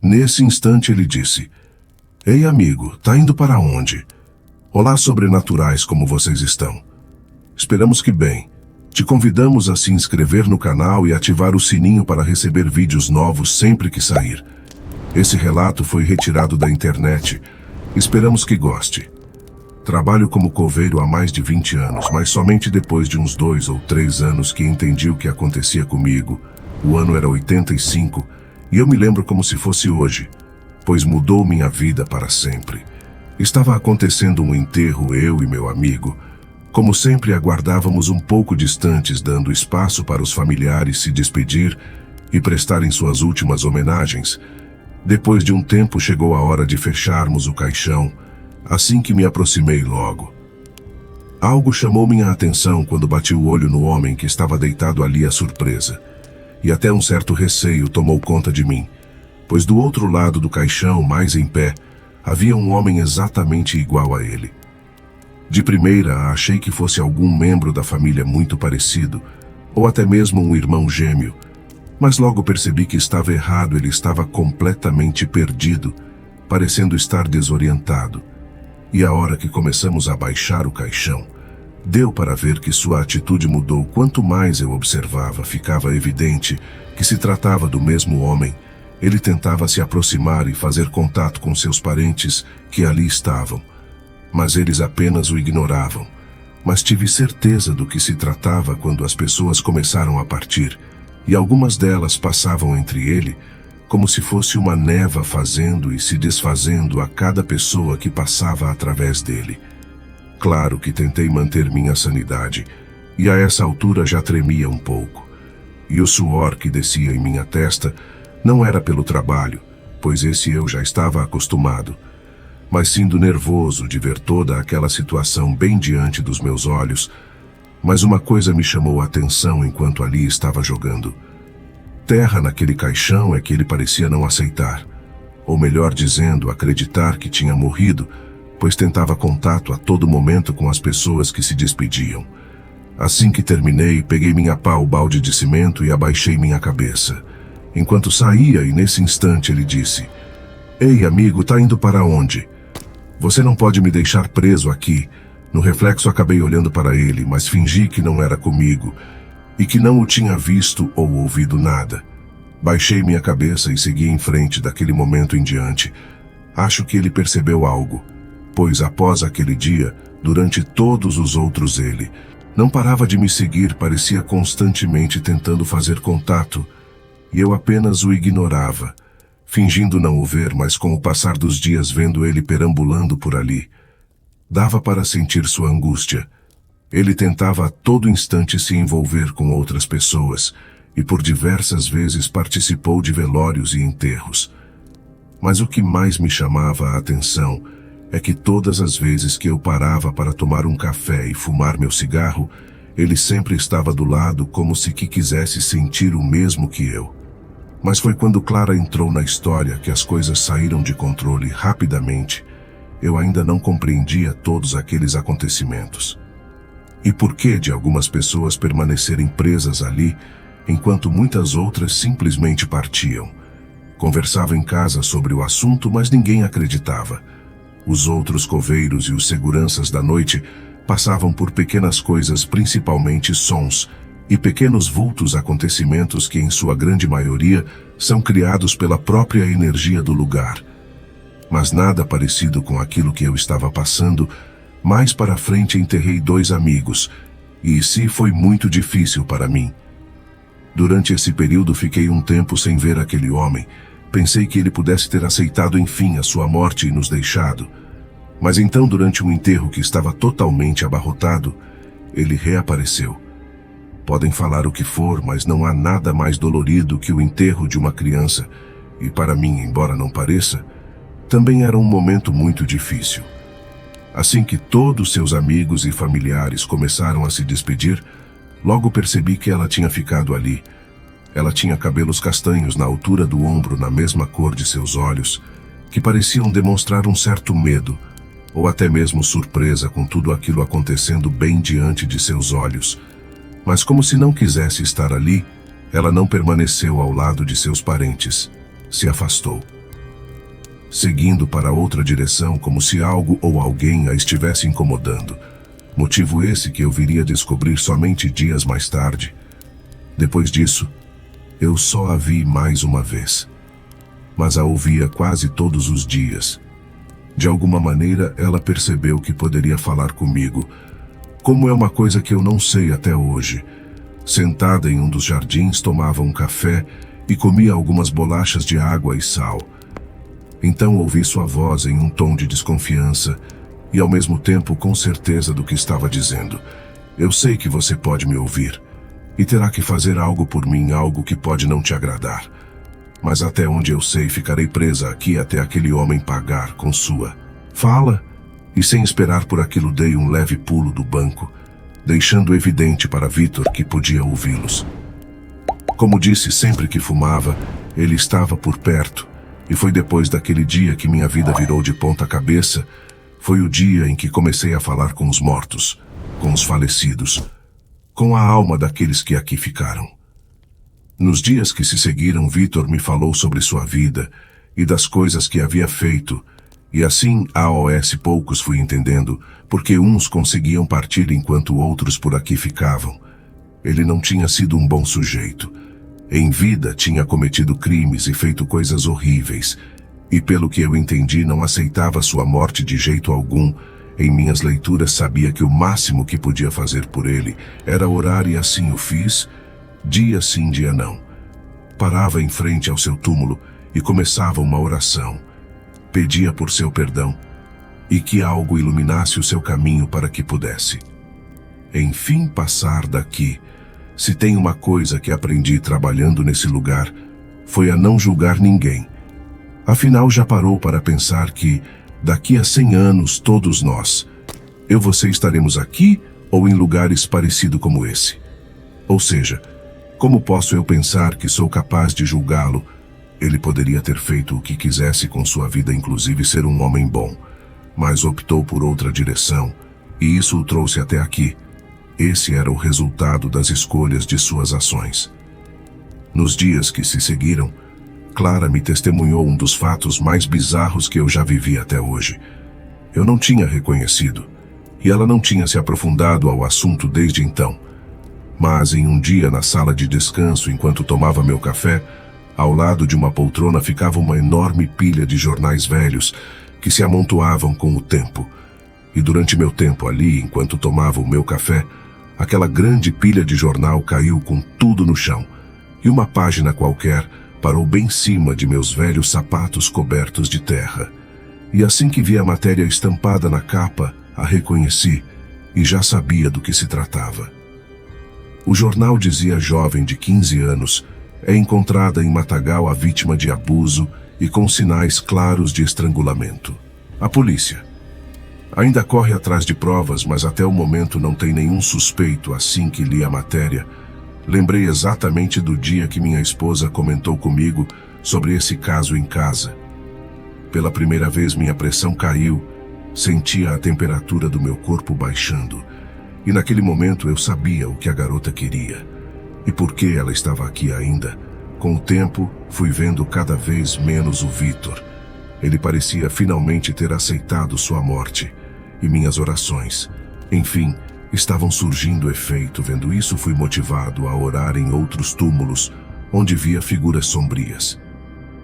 Nesse instante ele disse: "Ei, amigo, tá indo para onde? Olá, sobrenaturais, como vocês estão? Esperamos que bem. Te convidamos a se inscrever no canal e ativar o sininho para receber vídeos novos sempre que sair. Esse relato foi retirado da internet. Esperamos que goste. Trabalho como coveiro há mais de 20 anos, mas somente depois de uns 2 ou 3 anos que entendi o que acontecia comigo. O ano era 85 e eu me lembro como se fosse hoje, pois mudou minha vida para sempre. Estava acontecendo um enterro, eu e meu amigo. Como sempre, aguardávamos um pouco distantes, dando espaço para os familiares se despedir e prestarem suas últimas homenagens. Depois de um tempo, chegou a hora de fecharmos o caixão, assim que me aproximei logo. Algo chamou minha atenção quando bati o olho no homem que estava deitado ali à surpresa. E até um certo receio tomou conta de mim, pois do outro lado do caixão, mais em pé, havia um homem exatamente igual a ele. De primeira, achei que fosse algum membro da família muito parecido, ou até mesmo um irmão gêmeo, mas logo percebi que estava errado. Ele estava completamente perdido, parecendo estar desorientado. E a hora que começamos a baixar o caixão, deu para ver que sua atitude mudou. Quanto mais eu observava, ficava evidente que se tratava do mesmo homem. Ele tentava se aproximar e fazer contato com seus parentes que ali estavam, mas eles apenas o ignoravam. Mas tive certeza do que se tratava quando as pessoas começaram a partir, e algumas delas passavam entre ele, como se fosse uma névoa, fazendo e se desfazendo a cada pessoa que passava através dele. Claro que tentei manter minha sanidade, e a essa altura já tremia um pouco. E o suor que descia em minha testa não era pelo trabalho, pois esse eu já estava acostumado, mas sim do nervoso de ver toda aquela situação bem diante dos meus olhos. Mas uma coisa me chamou a atenção enquanto ali estava jogando terra naquele caixão é que ele parecia não aceitar, ou melhor dizendo, acreditar que tinha morrido, pois tentava contato a todo momento com as pessoas que se despediam. Assim que terminei, peguei minha pá, o balde de cimento, e abaixei minha cabeça, enquanto saía, e nesse instante ele disse: "Ei, amigo, tá indo para onde? Você não pode me deixar preso aqui." No reflexo acabei olhando para ele, mas fingi que não era comigo e que não o tinha visto ou ouvido nada. Baixei minha cabeça e segui em frente. Daquele momento em diante, acho que ele percebeu algo, pois após aquele dia, durante todos os outros, ele não parava de me seguir, parecia constantemente tentando fazer contato, e eu apenas o ignorava, fingindo não o ver. Mas com o passar dos dias, vendo ele perambulando por ali, dava para sentir sua angústia. Ele tentava a todo instante se envolver com outras pessoas, e por diversas vezes participou de velórios e enterros. Mas o que mais me chamava a atenção é que todas as vezes que eu parava para tomar um café e fumar meu cigarro, ele sempre estava do lado, como se que quisesse sentir o mesmo que eu. Mas foi quando Clara entrou na história que as coisas saíram de controle rapidamente. Eu ainda não compreendia todos aqueles acontecimentos. E por que de algumas pessoas permanecerem presas ali, enquanto muitas outras simplesmente partiam? Conversava em casa sobre o assunto, mas ninguém acreditava. Os outros coveiros e os seguranças da noite passavam por pequenas coisas, principalmente sons, e pequenos vultos, acontecimentos que em sua grande maioria são criados pela própria energia do lugar. Mas nada parecido com aquilo que eu estava passando. Mais para frente enterrei 2 amigos, e isso foi muito difícil para mim. Durante esse período fiquei um tempo sem ver aquele homem. Pensei que ele pudesse ter aceitado enfim a sua morte e nos deixado. Mas então, durante um enterro que estava totalmente abarrotado, ele reapareceu. Podem falar o que for, mas não há nada mais dolorido que o enterro de uma criança, e para mim, embora não pareça, também era um momento muito difícil. Assim que todos seus amigos e familiares começaram a se despedir, logo percebi que ela tinha ficado ali. Ela tinha cabelos castanhos na altura do ombro, na mesma cor de seus olhos, que pareciam demonstrar um certo medo, ou até mesmo surpresa com tudo aquilo acontecendo bem diante de seus olhos. Mas como se não quisesse estar ali, ela não permaneceu ao lado de seus parentes. Se afastou. seguindo para outra direção como se algo ou alguém a estivesse incomodando. Motivo esse que eu viria a descobrir somente dias mais tarde. Depois disso, eu só a vi mais uma vez. Mas a ouvia quase todos os dias. De alguma maneira, ela percebeu que poderia falar comigo, como é uma coisa que eu não sei até hoje. Sentada em um dos jardins, tomava um café e comia algumas bolachas de água e sal. Então ouvi sua voz em um tom de desconfiança e ao mesmo tempo com certeza do que estava dizendo. Eu sei que você pode me ouvir e terá que fazer algo por mim, algo que pode não te agradar. Mas até onde eu sei, ficarei presa aqui até aquele homem pagar com sua. Fala. E sem esperar por aquilo dei um leve pulo do banco, deixando evidente para Vitor que podia ouvi-los. Como disse, sempre que fumava, ele estava por perto, e foi depois daquele dia que minha vida virou de ponta cabeça. Foi o dia em que comecei a falar com os mortos, com os falecidos, com a alma daqueles que aqui ficaram. Nos dias que se seguiram, Vitor me falou sobre sua vida e das coisas que havia feito, e assim, aos poucos fui entendendo, porque uns conseguiam partir enquanto outros por aqui ficavam. Ele não tinha sido um bom sujeito. Em vida tinha cometido crimes e feito coisas horríveis, e pelo que eu entendi não aceitava sua morte de jeito algum. Em minhas leituras sabia que o máximo que podia fazer por ele era orar, e assim o fiz, dia sim, dia não. Parava em frente ao seu túmulo e começava uma oração. Pedia por seu perdão e que algo iluminasse o seu caminho para que pudesse, enfim, passar daqui. Se tem uma coisa que aprendi trabalhando nesse lugar, foi a não julgar ninguém. Afinal, já parou para pensar que, daqui a 100 anos, todos nós, eu e você, estaremos aqui ou em lugares parecidos como esse? Ou seja, como posso eu pensar que sou capaz de julgá-lo? Ele poderia ter feito o que quisesse com sua vida, inclusive ser um homem bom, mas optou por outra direção, e isso o trouxe até aqui. Esse era o resultado das escolhas de suas ações. Nos dias que se seguiram, Clara me testemunhou um dos fatos mais bizarros que eu já vivi até hoje. Eu não tinha reconhecido, e ela não tinha se aprofundado ao assunto desde então. Mas em um dia, na sala de descanso, enquanto tomava meu café, ao lado de uma poltrona ficava uma enorme pilha de jornais velhos que se amontoavam com o tempo. E durante meu tempo ali, enquanto tomava o meu café, aquela grande pilha de jornal caiu com tudo no chão, e uma página qualquer parou bem em cima de meus velhos sapatos cobertos de terra. E assim que vi a matéria estampada na capa, a reconheci e já sabia do que se tratava. O jornal dizia: jovem de 15 anos, é encontrada em Matagal a vítima de abuso e com sinais claros de estrangulamento. A polícia ainda corre atrás de provas, mas até o momento não tem nenhum suspeito. Assim que li a matéria, lembrei exatamente do dia que minha esposa comentou comigo sobre esse caso em casa. Pela primeira vez minha pressão caiu, sentia a temperatura do meu corpo baixando, e naquele momento eu sabia o que a garota queria. E por que ela estava aqui ainda? Com o tempo, fui vendo cada vez menos o Vitor. Ele parecia finalmente ter aceitado sua morte. E minhas orações, enfim, estavam surgindo efeito. Vendo isso, fui motivado a orar em outros túmulos, onde via figuras sombrias,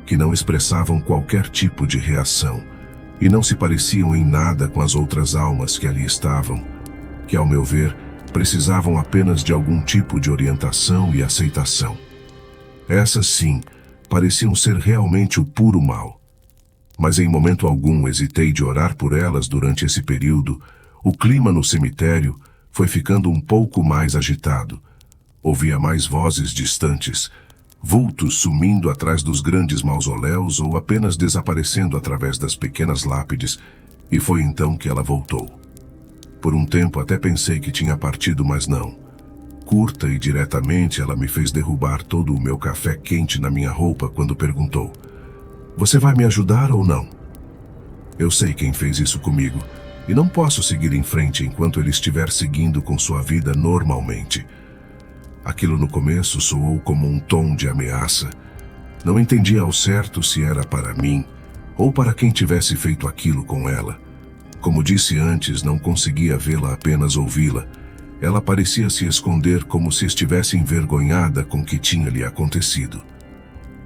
que não expressavam qualquer tipo de reação, e não se pareciam em nada com as outras almas que ali estavam, que, ao meu ver, precisavam apenas de algum tipo de orientação e aceitação. Essas, sim, pareciam ser realmente o puro mal. Mas em momento algum hesitei de orar por elas durante esse período. O clima no cemitério foi ficando um pouco mais agitado. Ouvia mais vozes distantes, vultos sumindo atrás dos grandes mausoléus ou apenas desaparecendo através das pequenas lápides, e foi então que ela voltou. Por um tempo até pensei que tinha partido, mas não. Curta e diretamente, ela me fez derrubar todo o meu café quente na minha roupa quando perguntou: "Você vai me ajudar ou não?" Eu sei quem fez isso comigo, e não posso seguir em frente enquanto ele estiver seguindo com sua vida normalmente. Aquilo no começo soou como um tom de ameaça. Não entendia ao certo se era para mim ou para quem tivesse feito aquilo com ela. Como disse antes, não conseguia vê-la, apenas ouvi-la. Ela parecia se esconder como se estivesse envergonhada com o que tinha lhe acontecido.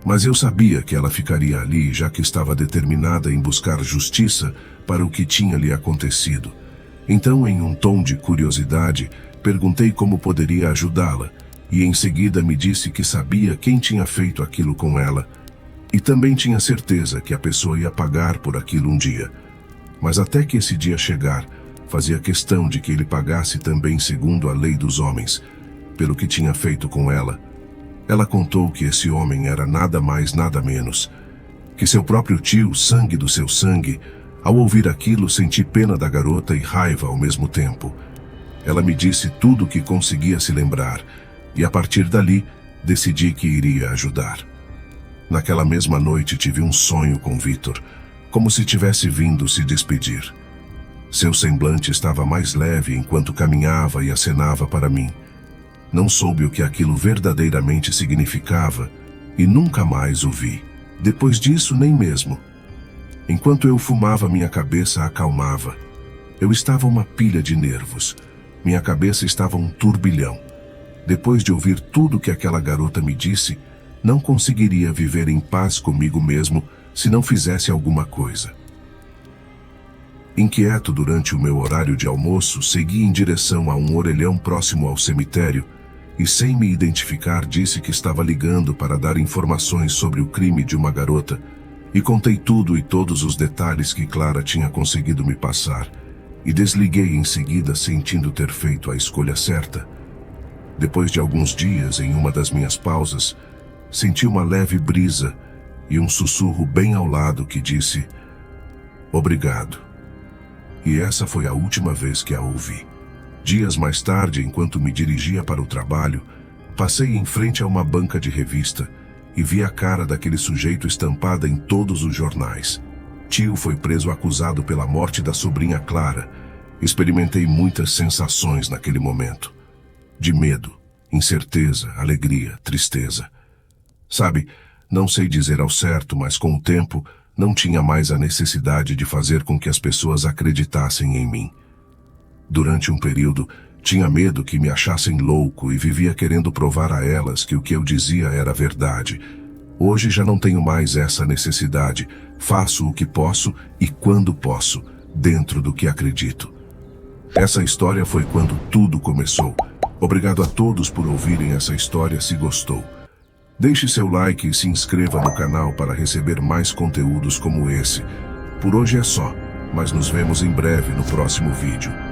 Mas eu sabia que ela ficaria ali, já que estava determinada em buscar justiça para o que tinha lhe acontecido. Então, em um tom de curiosidade, perguntei como poderia ajudá-la, e em seguida me disse que sabia quem tinha feito aquilo com ela, e também tinha certeza que a pessoa ia pagar por aquilo um dia. Mas até que esse dia chegar, fazia questão de que ele pagasse também segundo a lei dos homens, pelo que tinha feito com ela. Ela contou que esse homem era nada mais nada menos que seu próprio tio, sangue do seu sangue. Ao ouvir aquilo, senti pena da garota e raiva ao mesmo tempo. Ela me disse tudo o que conseguia se lembrar, e a partir dali, decidi que iria ajudar. Naquela mesma noite tive um sonho com Vitor, como se tivesse vindo se despedir. Seu semblante estava mais leve enquanto caminhava e acenava para mim. Não soube o que aquilo verdadeiramente significava e nunca mais o vi. Depois disso, nem mesmo. Enquanto eu fumava, minha cabeça acalmava. Eu estava uma pilha de nervos. Minha cabeça estava um turbilhão. Depois de ouvir tudo que aquela garota me disse, não conseguiria viver em paz comigo mesmo se não fizesse alguma coisa. Inquieto durante o meu horário de almoço, segui em direção a um orelhão próximo ao cemitério e, sem me identificar, disse que estava ligando para dar informações sobre o crime de uma garota, e contei tudo e todos os detalhes que Clara tinha conseguido me passar, e desliguei em seguida, sentindo ter feito a escolha certa. Depois de alguns dias, em uma das minhas pausas, senti uma leve brisa e um sussurro bem ao lado que disse: "Obrigado." E essa foi a última vez que a ouvi. Dias mais tarde, enquanto me dirigia para o trabalho, passei em frente a uma banca de revista e vi a cara daquele sujeito estampada em todos os jornais. Tio foi preso acusado pela morte da sobrinha Clara. Experimentei muitas sensações naquele momento. De medo, incerteza, alegria, tristeza. Sabe, não sei dizer ao certo, mas com o tempo não tinha mais a necessidade de fazer com que as pessoas acreditassem em mim. Durante um período, tinha medo que me achassem louco e vivia querendo provar a elas que o que eu dizia era verdade. Hoje já não tenho mais essa necessidade. Faço o que posso e quando posso, dentro do que acredito. Essa história foi quando tudo começou. Obrigado a todos por ouvirem essa história. Se gostou, deixe seu like e se inscreva no canal para receber mais conteúdos como esse. Por hoje é só, mas nos vemos em breve no próximo vídeo.